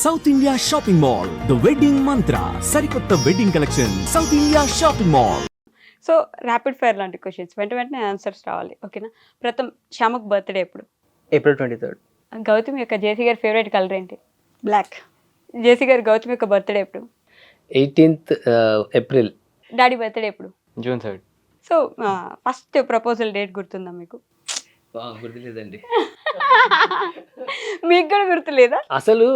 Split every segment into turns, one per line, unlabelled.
South India shopping mall the wedding మంత్ర సరికొత్త wedding collection south India shopping mall.
So rapid fire లాంటి questions వెంటనే answers రావాలి, ఓకేనా? Pratham, శ్యామక్ birthday ఎప్పుడు?
April 23rd.
గౌతమ్ యొక్క జేసీ గారి ఫేవరెట్ కలర్ ఏంటి?
బ్లాక్.
జేసీ గారు గౌతమ్ యొక్క బర్త్డే ఎప్పుడు?
18th April.
డాడీ బర్త్డే ఎప్పుడు?
June 3rd.
So first proposal date గుర్తుందా మీకు?
గుర్తులేదండి
మీకు కూడా గుర్తులేదా?
అసలు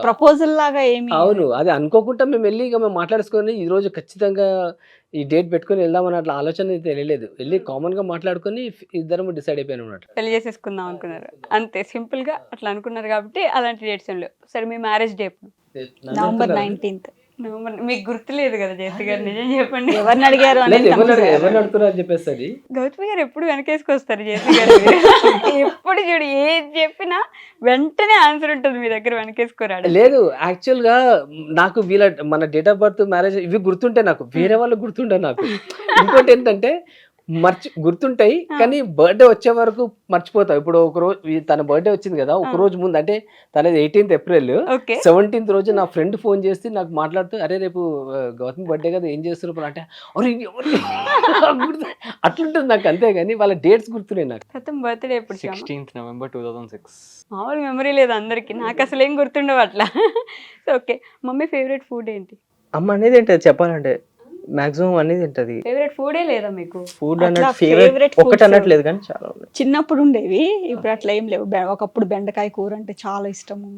ప్రపోజల్ లాగా ఏమి
అవును, అది అనుకోకుండా మేము వెళ్ళి ఇక మేము మాట్లాడుకొని ఈ రోజు ఖచ్చితంగా ఈ డేట్ పెట్టుకొని వెళ్దామని అట్లా ఆలోచన అయితే తెలియలేదు. వెళ్ళి కామన్ గా మాట్లాడుకొని ఇద్దరం డిసైడ్ అయిపోయాను అన్నమాట.
పెళ్లి చేసేసుకుందాం అనుకున్నారు అంతే, సింపుల్ గా అట్లా అనుకున్నారు కాబట్టి అలాంటి డేట్స్ ఏం లేవు. సరే, మీ మ్యారేజ్ డే ఎప్పుడు?
November 19th.
నవంబర్. మీకు గుర్తులేదు కదా జేసీ గారు, నిజం చెప్పండి.
ఎవరిని అడిగారు
లేదు, ఎవరిని అడుగుతున్నారు అని చెప్పేసి అది
గౌతమి గారు ఎప్పుడు వెనకేసుకొస్తారు జేసీ గారు. ఎప్పుడు చూడు ఏది చెప్పినా వెంటనే ఆన్సర్ ఉంటుంది మీ దగ్గర, వెనకేసుకోరాడు.
లేదు. యాక్చువల్ గా నాకు మన డేట్ ఆఫ్ బర్త్, మ్యారేజ్ ఇవి గుర్తుంటాయి, నాకు వేరే వాళ్ళు గుర్తుండే. నాకు ఇంకోటి ఏంటంటే గుర్తుంటాయి కానీ బర్త్డే వచ్చే వరకు మర్చిపోతావు. ఇప్పుడు ఒక రోజు తన బర్త్డే వచ్చింది కదా, ఒక రోజు ముందు అంటే తనది 18th April, 17th రోజు నా ఫ్రెండ్ ఫోన్ చేసి నాకు మాట్లాడుతూ, అరే రేపు గౌతమ్ బర్త్డే కదా ఏం చేస్తున్నారు అంటే అట్లుంటుంది నాకు, అంతేగాని వాళ్ళ డేట్స్ గుర్తున్నాయి నాకు.
ప్రథమ్ బర్త్డే ఎప్పుడు?
16th November 2006.
మామూలు మెమరీ లేదు అందరికి, నాకు అసలు ఏం గుర్తుండవు అట్లా. ఓకే, మమ్మీ ఫేవరెట్ ఫుడ్ ఏంటి?
అమ్మ అనేది ఏంటది చెప్పాలంటే మాక్సిమం అనేది ఏంటది.
ఫేవరెట్ ఫుడే లేదా మీకు?
ఫుడ్
అట్లా
అన్నట్టు
favorite
ఫేవరెట్
foods
ఒకటి అన్నట్లేదు కానీ చాలా ఉన్నాయి.
చిన్నప్పుడు ఉండేవి, ఇప్పుడు అట్లా ఏం లేవు. ఒకప్పుడు బెండకాయ కూర అంటే చాలా ఇష్టము,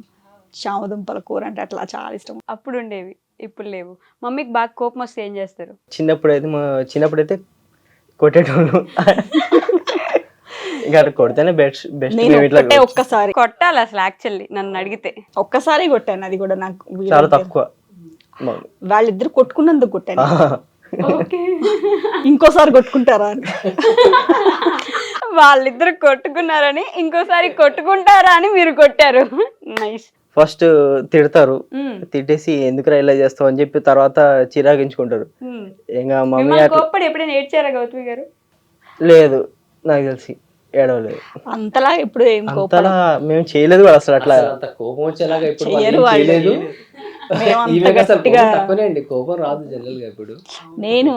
చామదుంపల కూర అంటే అట్లా చాలా ఇష్టం.
అప్పుడు ఉండేవి, ఇప్పుడు లేవు. మమ్మీకి బాగా కోపం వస్తే ఏం చేస్తారు?
చిన్నప్పుడైతే కొట్టేటోళ్ళు. ఇంకా అట్లా కొడితేనే బెస్ట్.
నేను ఒక్కటే ఒక్కసారి
కొట్టాలి అసలు, యాక్చువల్లీ నన్ను అడిగితే
ఒక్కసారి కొట్టాను, అది కూడా నాకు
చాలా తక్కువ.
వాళ్ళిద్దరు కొట్టుకున్నందుకు కొట్టాను.
ఓకే,
ఇంకోసారి కొట్టుకుంటారా అని.
వాళ్ళిద్దరు కొట్టుకున్నారని ఇంకోసారి కొట్టుకుంటారా అని మీరు కొట్టారు. నైస్.
ఫస్ట్ తిడతారు, తిట్టేసి ఎందుకు ఇలా చేస్తావు అని చెప్పి తర్వాత చిరాగించుకుంటారు. ఇంకా మమ్మీ
కోప్పడి ఎప్పుడైనా ఏడ్చారా గౌతమి గారు?
లేదు, నాకు తెలిసి ఏడవలేదు.
అంతలా ఇప్పుడు ఏం
అంతలా మేము చేయలేదు కూడా అసలు. అట్లా కోపం వచ్చేలాగా చేయలేదు. కోపం రాదు జనరల్ గా. ఇప్పుడు
నేను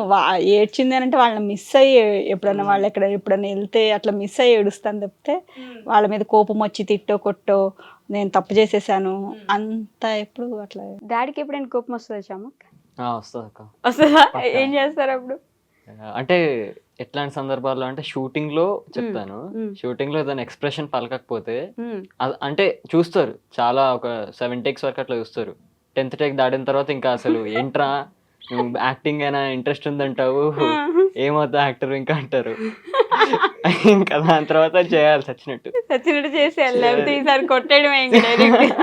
ఏడ్చింది అని అంటే వాళ్ళని మిస్ అయ్యి ఎప్పుడన్నా వాళ్ళు ఎప్పుడన్నా వెళ్తే అట్లా మిస్ అయ్యి ఏడుస్తాను తప్పితే వాళ్ళ మీద కోపం వచ్చి తిట్టో కొట్టో నేను తప్పు చేసేసాను అంత ఎప్పుడు అట్లా.
డాడీకి ఎప్పుడైనా కోపం వస్తుందా శ్యామక్?
వస్తుంది అక్క.
వస్తుందా? ఏం చేస్తారు అప్పుడు?
అంటే ఎట్లాంటి సందర్భాల్లో అంటే షూటింగ్ లో చెప్తాను, షూటింగ్ లో ఏదైనా ఎక్స్ప్రెషన్ పలకకపోతే అంటే చూస్తారు, చాలా ఒక 7 takes వరకు అట్లా చూస్తారు. 10th take దాటిన తర్వాత ఇంకా అసలు ఏంట్రా నువ్వు యాక్టింగ్ అయినా ఇంట్రెస్ట్ ఉందంటావు, ఏమవుతా యాక్టర్ ఇంకా అంటారు. ఇంకా దాని తర్వాత చేయాలి చచ్చినట్టు
చేసేయాలి, లేకపోతే ఈసారి కొట్టేయడమే ఇంకా డైరెక్ట్.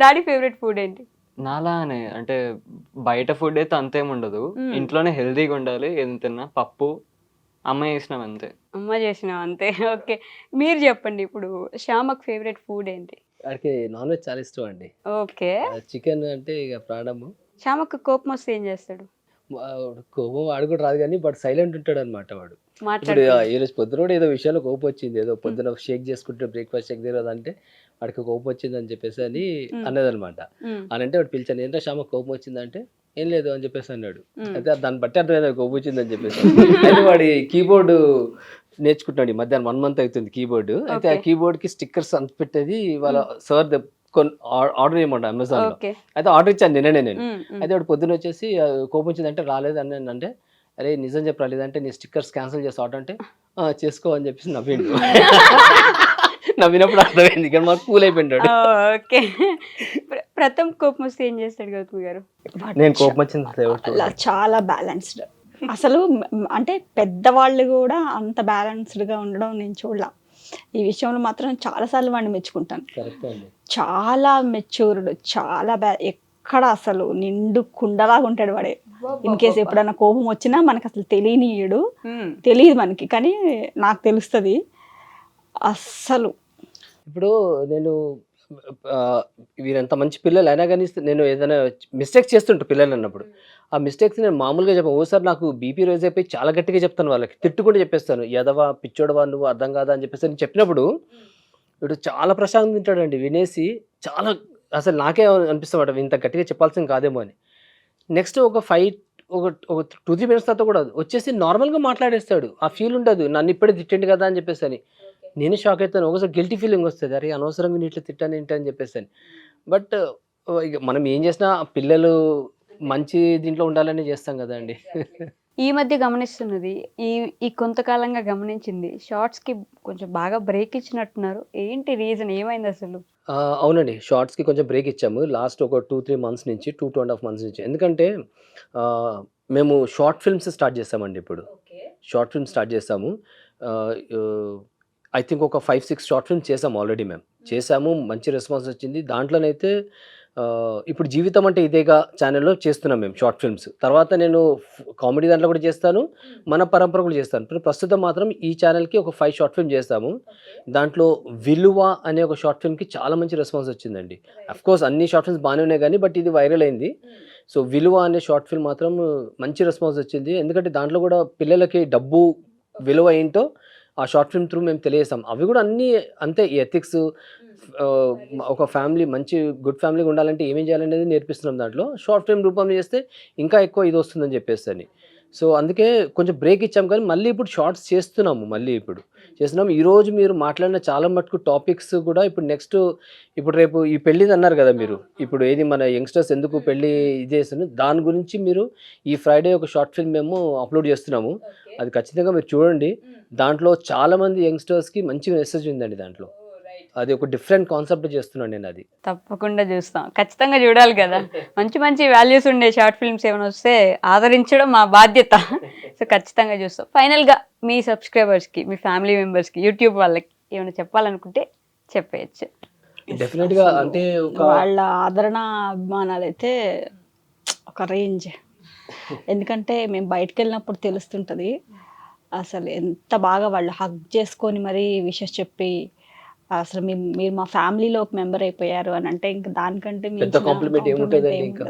డాడీ ఫేవరెట్ ఫుడ్ ఏంటి?
నాలానే అంటే బయట ఫుడ్ అయితే అంతేం ఉండదు, ఇంట్లోనే హెల్దీగా ఉండాలి. ఏం తిన్నా పప్పు అమ్మ చేసినాం అంతే.
అమ్మ చేసినాం అంతే. ఓకే, మీరు చెప్పండి ఇప్పుడు శ్యామక్ ఫేవరెట్ ఫుడ్ ఏంటి?
వాడికి నాన్ వెజ్ చాలా ఇష్టం అండి.
ఓకే,
చికెన్ అంటే ఇక ప్రాణము.
శ్యామక్ కోపం వస్తే ఏం చేస్తాడు?
కోపం వాడు కూడా రాదు కానీ బట్ సైలెంట్ ఉంటాడు అనమాట వాడు. ఇప్పుడు
మాట్లాడు.
ఈ రోజు పొద్దున ఏదో విషయాల్లో కోపం వచ్చింది, ఏదో పొద్దున షేక్ చేసుకుంటే బ్రేక్ఫాస్ట్ షేక్ తిరగదు అంటే వాడికి కోపం వచ్చింది అని చెప్పేసి అని అన్నదనమాట. అని అంటే వాడు పిలిచాను, ఏంటో శ్యామ కోపం వచ్చిందంటే ఏం లేదు అని చెప్పేసి అన్నాడు. అయితే దాన్ని బట్టి అర్థమైంది కోపం వచ్చింది అని చెప్పేసి. అయితే వాడి కీబోర్డు నేర్చుకుంటున్నాడు, ఈ మధ్యాహ్నం 1 month అవుతుంది కీబోర్డు. అయితే ఆ కీబోర్డ్ కి స్టిక్కర్స్ అని పెట్టేది వాళ్ళ సార్ ఆర్డర్ చేయమంట అమెజాన్ లో. అయితే ఆర్డర్ ఇచ్చాను నిన్ననే నేను. అయితే వాడు పొద్దున వచ్చేసి కోపం వచ్చిందంటే రాలేదు అని అంటే, అరే నిజం చెప్పి రాలేదంటే నీ స్టిక్కర్స్ క్యాన్సిల్ చేసి ఆర్డర్ అంటే చేసుకో అని చెప్పేసి నవ్విండు. నవ్వినప్పుడు అర్థమైంది ఇక్కడ మాకు కూల్ అయిపోయినాడు.
ఓకే, ప్రథమ్ కోపం వస్తే ఏం చేస్తాడు గౌతమి గారు?
నేను కోపం వచ్చింది
చాలా బ్యాలెన్స్డ్. అసలు అంటే పెద్దవాళ్ళు కూడా అంత బ్యాలెన్స్డ్ గా ఉండడం నేను చూడలా. ఈ విషయంలో మాత్రం చాలా సార్లు వాడిని మెచ్చుకుంటాను. చాలా మెచ్యూర్డ్, చాలా ఎక్కడ అసలు నిండు కుండలాగా ఉంటాడు వాడే. ఇన్ కేసు ఎప్పుడన్నా కోపం వచ్చినా మనకు అసలు తెలియనియడు, తెలియదు మనకి, కానీ నాకు తెలుస్తుంది అస్సలు.
ఇప్పుడు నేను వీరంత మంచి పిల్లలు అయినా కానీ నేను ఏదైనా మిస్టేక్స్ చేస్తుంటా పిల్లలు అన్నప్పుడు, ఆ మిస్టేక్స్ నేను మామూలుగా చెప్పాను. ఓసారి నాకు బీపీ రైజ్ అయిపోయి చాలా గట్టిగా చెప్తాను, వాళ్ళకి తిట్టుకుంటూ చెప్పేస్తాను, ఎదవా పిచ్చోడవా నువ్వు అర్థం కాదా అని చెప్పేసి నేను చెప్పినప్పుడు వీడు చాలా ప్రశాంతంగా తింటాడండి. వినేసి చాలా అసలు నాకే అనిపిస్తామట ఇంత గట్టిగా చెప్పాల్సింది కాదేమో అని. నెక్స్ట్ ఒక 2-3 మినిట్స్ తర్వాత కూడా వచ్చేసి నార్మల్గా మాట్లాడేస్తాడు. ఆ ఫీల్ ఉండదు నన్ను ఇప్పుడే తిట్టండి కదా అని చెప్పేసి అని. నేను షాక్ అవుతాను. ఒకసారి గిల్టీ ఫీలింగ్ వస్తుంది, అరే అనవసరంగా నేను ఇట్లా తిట్టాను ఏంటి అని చెప్పేసి అని. బట్ ఇక మనం ఏం చేసినా పిల్లలు మంచి దీంట్లో ఉండాలని చేస్తాం కదా అండి.
ఈ మధ్య గమనిస్తున్నది, ఈ కొంతకాలంగా గమనించింది, షార్ట్స్కి కొంచెం బాగా బ్రేక్ ఇచ్చినట్టున్నారు. ఏంటి రీజన్, ఏమైంది అసలు?
అవునండి, షార్ట్స్కి కొంచెం బ్రేక్ ఇచ్చాము లాస్ట్ ఒక 2-3 మంత్స్ నుంచి, 2.5 మంత్స్ నుంచి. ఎందుకంటే మేము షార్ట్ ఫిల్మ్స్ స్టార్ట్ చేస్తామండి. ఇప్పుడు షార్ట్ ఫిల్మ్ స్టార్ట్ చేసాము. ఐ థింక్ ఒక 5-6 షార్ట్ ఫిల్మ్స్ చేసాము ఆల్రెడీ. మేము చేసాము, మంచి రెస్పాన్స్ వచ్చింది. దాంట్లోనైతే ఇప్పుడు జీవితం అంటే ఇదేగా ఛానల్లో చేస్తున్నాం మేము షార్ట్ ఫిల్మ్స్. తర్వాత నేను కామెడీ దాంట్లో కూడా చేస్తాను, మన పరంపర కూడా చేస్తాను. ప్రస్తుతం మాత్రం ఈ ఛానల్కి ఒక 5 షార్ట్ ఫిల్మ్ చేస్తాము. దాంట్లో విలువ అనే ఒక షార్ట్ ఫిల్మ్కి చాలా మంచి రెస్పాన్స్ వచ్చిందండి. అఫ్కోర్స్ అన్ని షార్ట్ ఫిల్మ్స్ బాగానే ఉన్నాయి కానీ బట్ ఇది వైరల్ అయింది. సో విలువ అనే షార్ట్ ఫిల్మ్ మాత్రం మంచి రెస్పాన్స్ వచ్చింది. ఎందుకంటే దాంట్లో కూడా పిల్లలకి డబ్బు విలువ ఏంటో ఆ షార్ట్ ఫిల్మ్ త్రూ మేము తెలియజేస్తాం. అవి కూడా అన్నీ అంతే, ఎథిక్స్, ఒక ఫ్యామిలీ మంచి గుడ్ ఫ్యామిలీగా ఉండాలంటే ఏమేం చేయాలనేది నేర్పిస్తున్నాం. దాంట్లో షార్ట్ ఫిల్మ్ రూపంలో చేస్తే ఇంకా ఎక్కువ ఇది వస్తుందని చెప్పేసి అని. సో అందుకే కొంచెం బ్రేక్ ఇచ్చాం కానీ మళ్ళీ ఇప్పుడు షార్ట్స్ చేస్తున్నాము. మళ్ళీ ఇప్పుడు చేస్తున్నాము. ఈరోజు మీరు మాట్లాడిన చాలా మటుకు టాపిక్స్ కూడా ఇప్పుడు నెక్స్ట్, ఇప్పుడు రేపు ఈ పెళ్ళిది అన్నారు కదా మీరు, ఇప్పుడు ఏది మన యంగ్స్టర్స్ ఎందుకు పెళ్ళి ఇది చేస్తున్నారు దాని గురించి మీరు ఈ ఫ్రైడే ఒక షార్ట్ ఫిల్మ్ మేము అప్లోడ్ చేస్తున్నాము. అది ఖచ్చితంగా మీరు చూడండి. దాంట్లో చాలామంది యంగ్స్టర్స్కి మంచి మెసేజ్ ఉందండి దాంట్లో. అది ఒక డిఫరెంట్ కాన్సెప్ట్ చేస్తున్నాను నేను. అది
తప్పకుండా చూస్తాం, ఖచ్చితంగా చూడాలి కదా. మంచి మంచి వాల్యూస్ ఉండే షార్ట్ ఫిల్మ్స్ ఏమైనా వస్తే ఆదరించడం మా బాధ్యత. సో ఖచ్చితంగా చూస్తాం. ఫైనల్గా మీ సబ్స్క్రైబర్స్కి, మీ ఫ్యామిలీ మెంబర్స్కి, యూట్యూబ్ వాళ్ళకి ఏమైనా చెప్పాలనుకుంటే చెప్పేయచ్చు.
డెఫినెట్గా అంటే
వాళ్ళ ఆదరణ అభిమానాలు అయితే ఒక రేంజ్. ఎందుకంటే మేము బయటకు వెళ్ళినప్పుడు తెలుస్తుంటుంది అసలు ఎంత బాగా వాళ్ళు హగ్ చేసుకొని మరీ విషెస్ చెప్పి, అసలు మీరు మా ఫ్యామిలీలో ఒక మెంబర్ అయిపోయారు అని అంటే ఇంకా దానికంటే
పెద్ద కాంప్లిమెంట్ ఏముంటుందండి ఇంకా.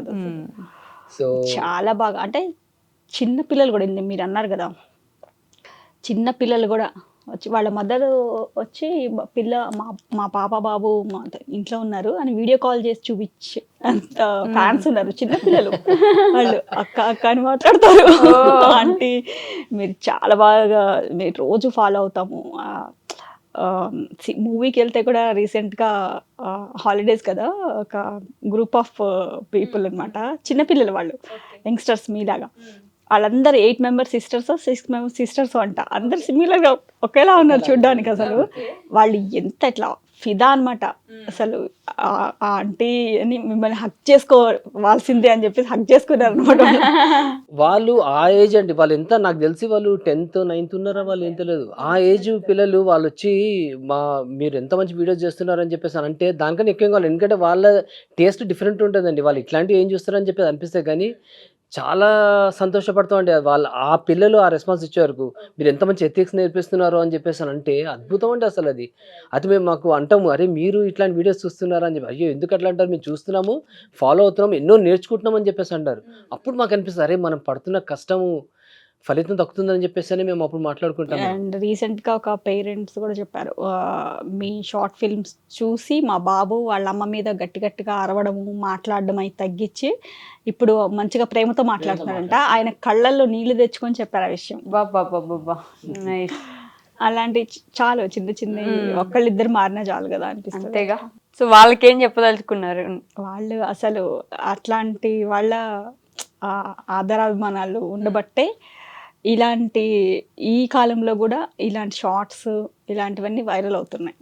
సో
చాలా బాగా, అంటే చిన్న పిల్లలు కూడా, మీరు అన్నారు కదా చిన్న పిల్లలు కూడా వచ్చి వాళ్ళ మదర్ వచ్చి మా పాప బాబు మా ఇంట్లో ఉన్నారు అని వీడియో కాల్ చేసి చూపించి అంత ఫ్యాన్స్ ఉన్నారు. చిన్న పిల్లలు వాళ్ళు అక్క అక్క అని మాట్లాడతారు. ఆంటీ మీరు చాలా బాగా, మీరు రోజు ఫాలో అవుతాము. మూవీకి వెళ్తే కూడా రీసెంట్గా హాలిడేస్ కదా, ఒక గ్రూప్ ఆఫ్ పీపుల్ అనమాట, చిన్నపిల్లలు వాళ్ళు, యంగ్స్టర్స్ మీలాగా. వాళ్ళందరూ 8 మెంబర్స్ సిస్టర్స్, 6 మెంబర్స్ సిస్టర్స్ అంట. అందరు సిమిలర్గా ఒకేలా ఉన్నారు చూడ్డానికి. అసలు వాళ్ళు ఎంత ఇట్లా ఫిదా అనమాట. అసలు ఆంటీ అని మిమ్మల్ని హక్ చేసుకోవాల్సిందే అని చెప్పేసి హక్ చేసుకున్నారు అనమాట.
వాళ్ళు ఆ ఏజ్ అండి, వాళ్ళు ఎంత నాకు తెలిసి వాళ్ళు 10th 9th ఉన్నారా, వాళ్ళు ఏం తెలియదు ఆ ఏజ్ పిల్లలు. వాళ్ళు వచ్చి మీరు ఎంత మంచి వీడియోస్ చేస్తున్నారని చెప్పేసి అంటే దానికన్నా ఎక్కువ కావాలి. ఎందుకంటే వాళ్ళ టేస్ట్ డిఫరెంట్ ఉంటుందండి. వాళ్ళు ఇట్లాంటివి ఏం చూస్తారని చెప్పేసి అనిపిస్తాయి కానీ చాలా సంతోషపడతామండి. వాళ్ళు ఆ పిల్లలు ఆ రెస్పాన్స్ ఇచ్చే వరకు మీరు ఎంత మంచి ఎథిక్స్ నేర్పిస్తున్నారు అని చెప్పేసి అంటే అద్భుతం అండి అసలు. అది మేము మాకు అంటాము, అరే మీరు ఇట్లాంటి వీడియోస్ చూస్తున్నారా అని చెప్పి. అయ్యో ఎందుకు అట్లా అంటారు, మేము చూస్తున్నాము, ఫాలో అవుతున్నాము, ఎన్నో నేర్చుకుంటున్నాం అని చెప్పేసి అంటారు. అప్పుడు మాకు అనిపిస్తుంది, అరే మనం పడుతున్న కష్టము ఫలితం దక్కుతుందని చెప్పేసి మేము అప్పుడు మాట్లాడుకుంటాం.
అండ్ రీసెంట్గా ఒక పేరెంట్స్ కూడా చెప్పారు, మీ షార్ట్ ఫిల్మ్స్ చూసి మా బాబు వాళ్ళ అమ్మ మీద గట్టిగా అరవడము, మాట్లాడడం అవి తగ్గించి ఇప్పుడు మంచిగా ప్రేమతో మాట్లాడుతున్నారంట. ఆయన కళ్ళల్లో నీళ్లు తెచ్చుకొని చెప్పారు ఆ విషయం.
బాబా నైస్.
అలాంటి చాలు చిన్న ఒక్కళ్ళిద్దరు మారినా చాలు కదా అనిపిస్తుంది.
అంతేగా. సో వాళ్ళకేం చెప్పదలుచుకున్నారు?
వాళ్ళు అసలు అట్లాంటి వాళ్ళ ఆదరాభిమానాలు ఉండబట్టే ఈ కాలంలో కూడా ఇలాంటి షార్ట్స్ ఇలాంటివన్నీ వైరల్ అవుతున్నాయి.